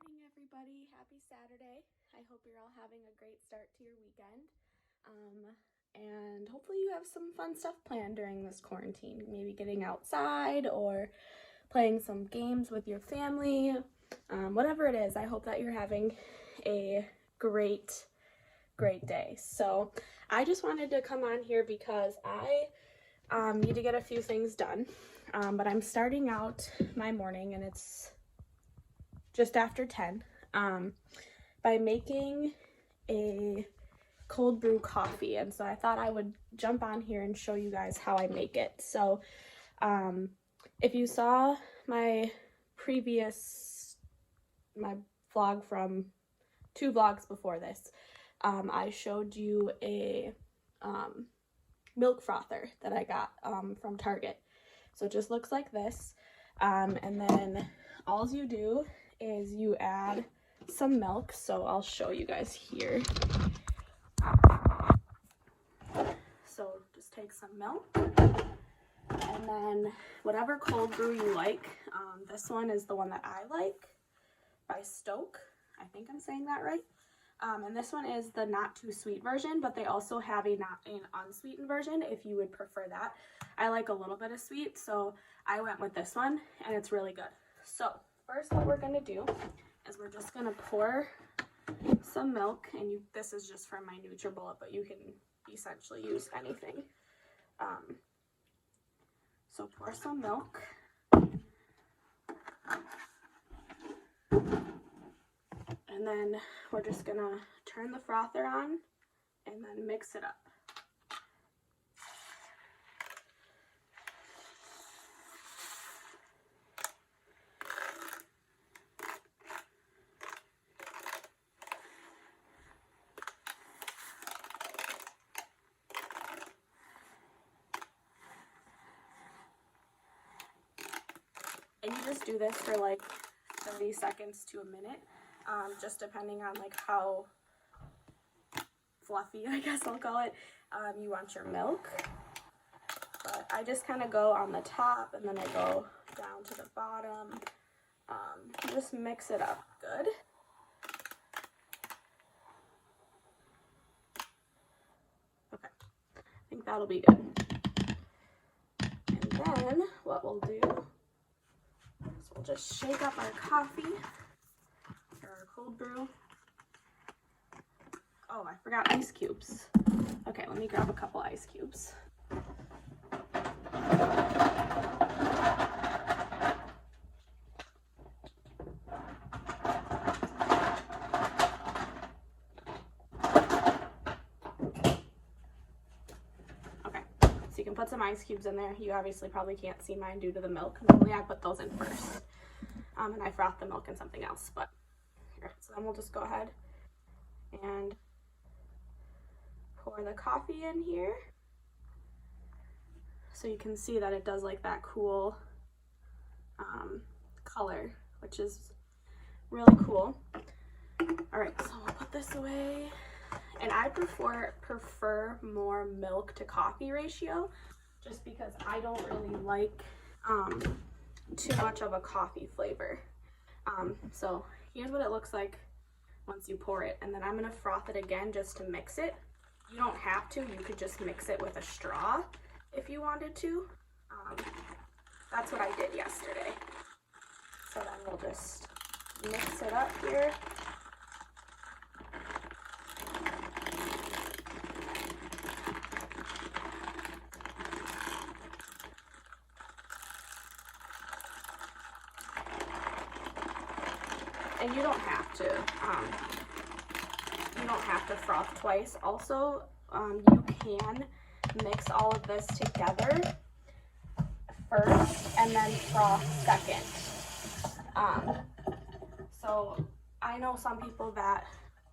morning, everybody. Happy Saturday. I hope you're all having a great start to your weekend. And hopefully you have some fun stuff planned during this quarantine. Maybe getting outside or playing some games with your family. Whatever it is, I hope that you're having a great day. So I just wanted to come on here because I need to get a few things done. But I'm starting out my morning, and it's just after 10, by making a cold brew coffee. And so I thought I would jump on here and show you guys how I make it. So if you saw my vlog from 2 vlogs before this, I showed you a milk frother that I got from Target. So it just looks like this, and then all you do is you add some milk. So I'll show you guys here. So just take some milk, and then whatever cold brew you like. This one is the one that I like, by Stoke. I think I'm saying that right. And this one is the not too sweet version, but they also have an unsweetened version if you would prefer that. I like a little bit of sweet, so I went with this one, and it's really good. So first what we're gonna do is we're just gonna pour some milk, and this is just from my NutriBullet, but you can essentially use anything. So pour some milk. And then we're just gonna turn the frother on and then mix it up. And you just do this for like 30 seconds to a minute. Just depending on like how fluffy, I guess I'll call it, you want your milk. But I just kind of go on the top and then I go down to the bottom. Just mix it up good. Okay, I think that'll be good. And then what we'll do is we'll just shake up our coffee. Cold brew. Oh, I forgot ice cubes. Okay, let me grab a couple ice cubes. Okay, so you can put some ice cubes in there. You obviously probably can't see mine due to the milk. Normally I put those in first. And I froth the milk in something else, but so then we'll just go ahead and pour the coffee in here. So you can see that it does like that cool color, which is really cool. All right, so I'll put this away. And I prefer more milk to coffee ratio, just because I don't really like too much of a coffee flavor. So here's what it looks like once you pour it, and then I'm gonna froth it again just to mix it. You don't have to, you could just mix it with a straw if you wanted to. That's what I did yesterday. So then we'll just mix it up here. And you don't have to froth twice. Also, you can mix all of this together first and then froth second. So I know some people that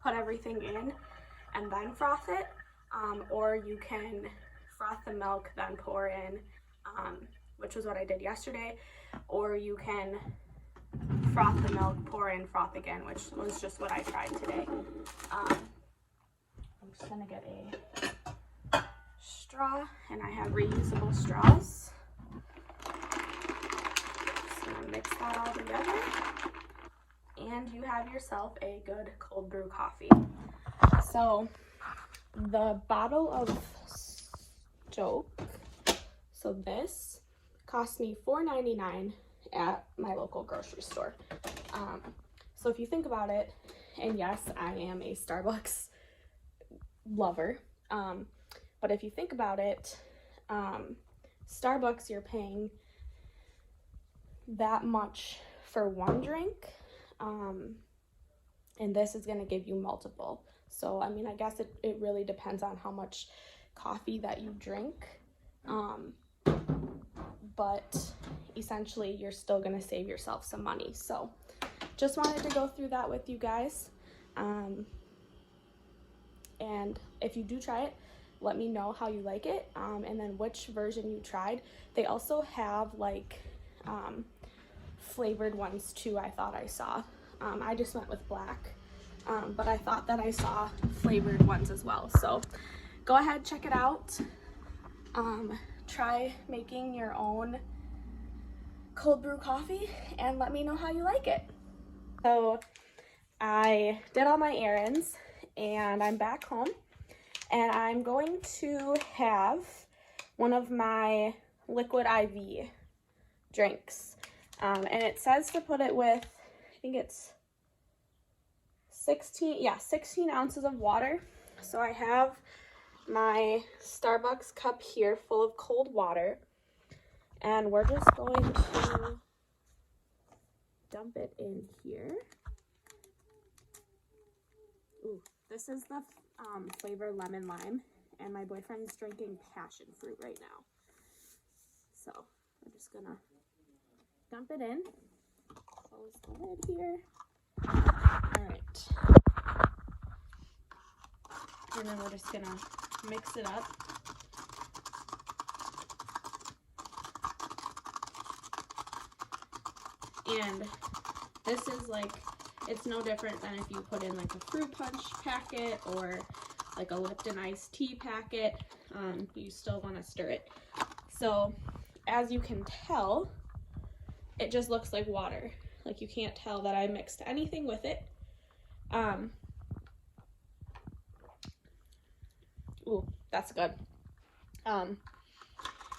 put everything in and then froth it, or you can froth the milk, then pour in, which was what I did yesterday, or you can froth the milk, pour in, froth again, which was just what I tried today. I'm just gonna get a straw, and I have reusable straws. Just gonna mix that all together. and you have yourself a good cold brew coffee. So the bottle of Stoke, so this cost me $4.99 at my local grocery store. So if you think about it, and yes, I am a Starbucks lover, but if you think about it, Starbucks, you're paying that much for one drink, and this is going to give you multiple. So I mean, I guess it really depends on how much coffee that you drink, but essentially you're still going to save yourself some money. So just wanted to go through that with you guys, and if you do try it, let me know how you like it, and then which version you tried. They also have like flavored ones too, I thought I saw. I just went with black, but I thought that I saw flavored ones as well. So go ahead, check it out. Try making your own cold brew coffee and let me know how you like it. So I did all my errands and I'm back home, and I'm going to have one of my liquid IV drinks. And it says to put it with, I think it's 16 ounces of water. So I have my Starbucks cup here full of cold water, and we're just going to dump it in here. Ooh, this is the flavor lemon lime, and my boyfriend's drinking passion fruit right now. So we're just gonna dump it in. Close the lid here. All right. And then we're just gonna mix it up. And this is like, it's no different than if you put in like a fruit punch packet or like a Lipton iced tea packet. You still want to stir it. So as you can tell, it just looks like water. Like you can't tell that I mixed anything with it. Ooh, that's good.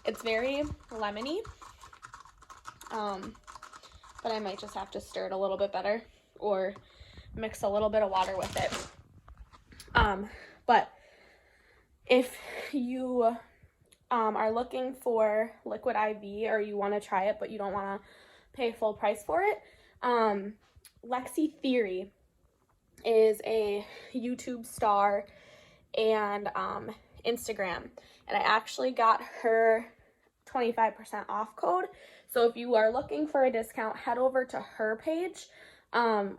It's very lemony, but I might just have to stir it a little bit better or mix a little bit of water with it. But if you are looking for liquid IV, or you want to try it but you don't want to pay full price for it, Lexi Theory is a YouTube star and Instagram, and I actually got her 25% off code. So if you are looking for a discount, head over to her page,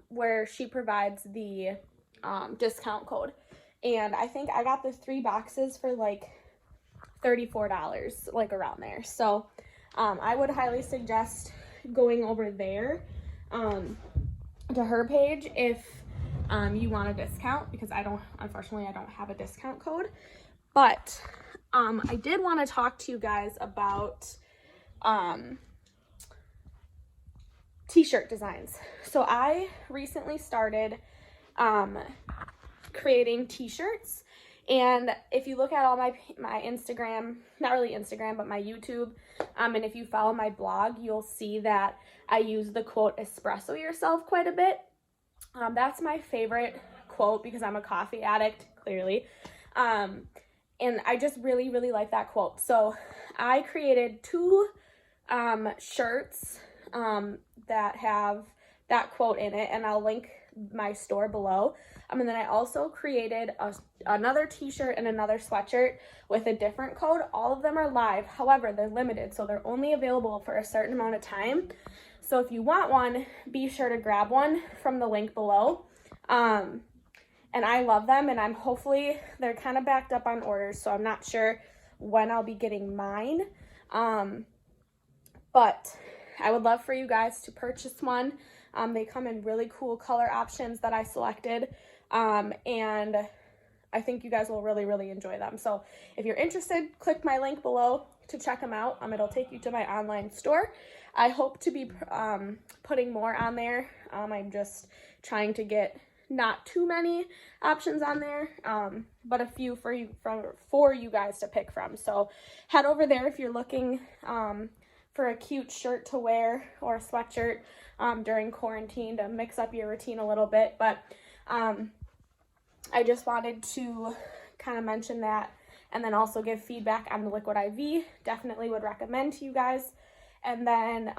where she provides the discount code. And I think I got the 3 boxes for like $34, like around there. So I would highly suggest going over there to her page if you want a discount, because unfortunately I don't have a discount code. But I did want to talk to you guys about t-shirt designs. So I recently started creating t-shirts, and if you look at all my Instagram, not really Instagram, but my YouTube, and if you follow my blog, you'll see that I use the quote "espresso yourself" quite a bit. That's my favorite quote because I'm a coffee addict, clearly. And I just really, really like that quote. So I created 2 shirts that have that quote in it, and I'll link my store below. And then I also created another t-shirt and another sweatshirt with a different code. All of them are live. However, they're limited, so they're only available for a certain amount of time. So if you want one, be sure to grab one from the link below. And I love them, and they're kind of backed up on orders, so I'm not sure when I'll be getting mine. But I would love for you guys to purchase one. They come in really cool color options that I selected. And I think you guys will really enjoy them. So if you're interested, click my link below to check them out. It'll take you to my online store. I hope to be putting more on there. I'm just trying to get not too many options on there, but a few for you guys to pick from. So head over there if you're looking for a cute shirt to wear or a sweatshirt during quarantine to mix up your routine a little bit. But I just wanted to kind of mention that, and then also give feedback on the Liquid IV. Definitely would recommend to you guys. And then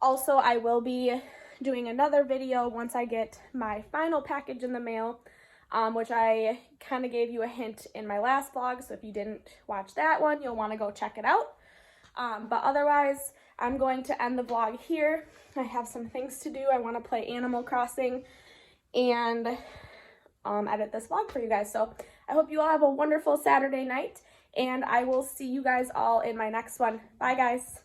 also I will be doing another video once I get my final package in the mail, which I kind of gave you a hint in my last vlog. So if you didn't watch that one, you'll want to go check it out. But otherwise, I'm going to end the vlog here. I have some things to do. I want to play Animal Crossing and edit this vlog for you guys. So I hope you all have a wonderful Saturday night, and I will see you guys all in my next one. Bye, guys.